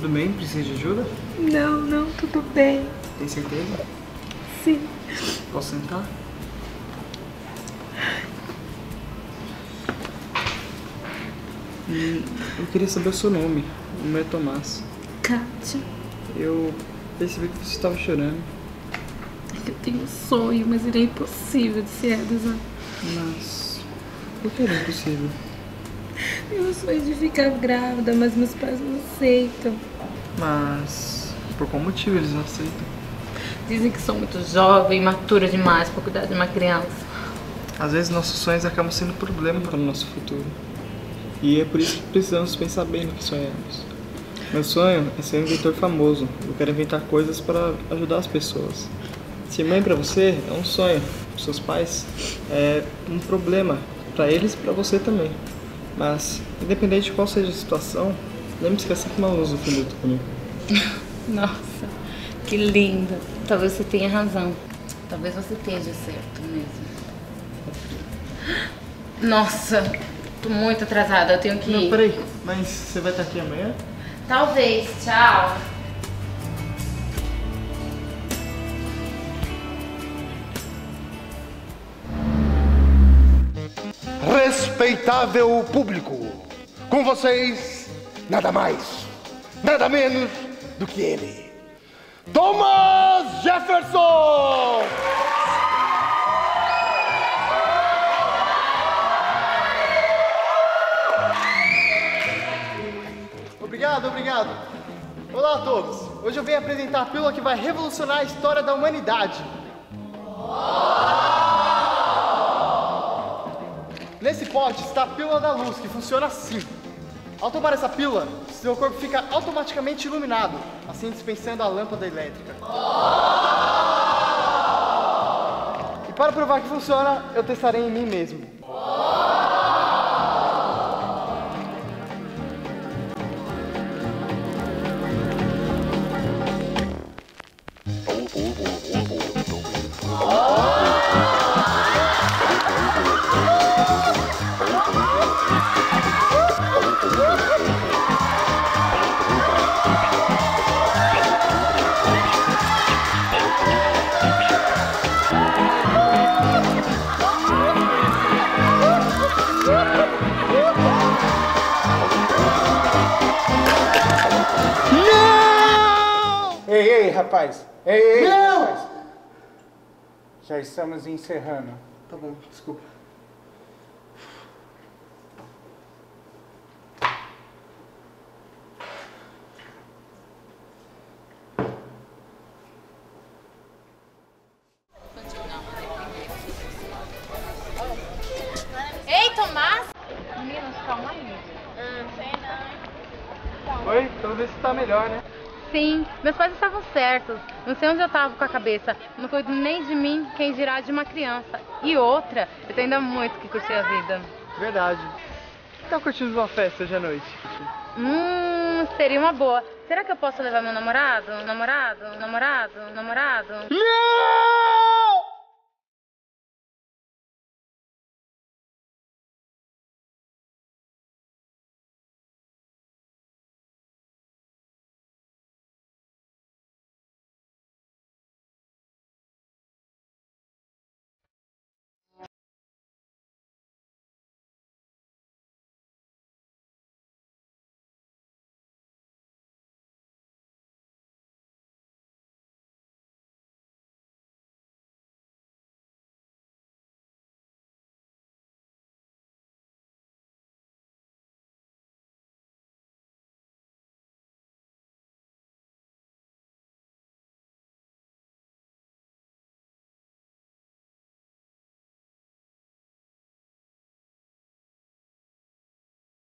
Tudo bem? Precisa de ajuda? Não, tudo bem. Tem certeza? Sim. Posso sentar? Eu queria saber o seu nome. O meu é Tomás. Kátia, Eu percebi que você estava chorando. é que eu tenho um sonho, mas ele é impossível de se realizar. Mas por que era impossível? Meu sonho de ficar grávida, mas meus pais não aceitam. Mas por qual motivo eles não aceitam? Dizem que sou muito jovem, imatura demais para cuidar de uma criança. Às vezes nossos sonhos acabam sendo problema para o nosso futuro. E é por isso que precisamos pensar bem no que sonhamos. Meu sonho é ser um inventor famoso. Eu quero inventar coisas para ajudar as pessoas. Ser mãe para você é um sonho. Para seus pais é um problema. Para eles e para você também. Mas, independente de qual seja a situação, lembre-se que é sempre uma luz no fim do túnel. Nossa, que linda. Talvez você tenha razão. Talvez você esteja certo mesmo. Nossa, tô muito atrasada, eu tenho que ir. Não, peraí. Mas você vai estar aqui amanhã? Talvez, tchau. Respeitável público, com vocês, nada mais, nada menos do que ele, Thomas Jefferson! Obrigado. Olá a todos. Hoje eu venho apresentar a pílula que vai revolucionar a história da humanidade. Nesse pote está a pílula da luz, que funciona assim. Ao tomar essa pílula, seu corpo fica automaticamente iluminado, assim dispensando a lâmpada elétrica. E para provar que funciona, eu testarei em mim mesmo. Ei, rapaz! Ei, Não! rapaz! Já estamos encerrando. Tá bom, desculpa. Ei, Tomás! Meninos, calma aí. Oi? Pelo visto você tá melhor, né? Sim, meus pais estavam certos. Não sei onde eu tava com a cabeça. Não cuido nem de mim, quem dirá de uma criança. E outra, eu tenho ainda muito que curtir a vida. Verdade. Tá curtindo uma festa hoje à noite? Seria uma boa. Será que eu posso levar meu namorado? Namorado? Não!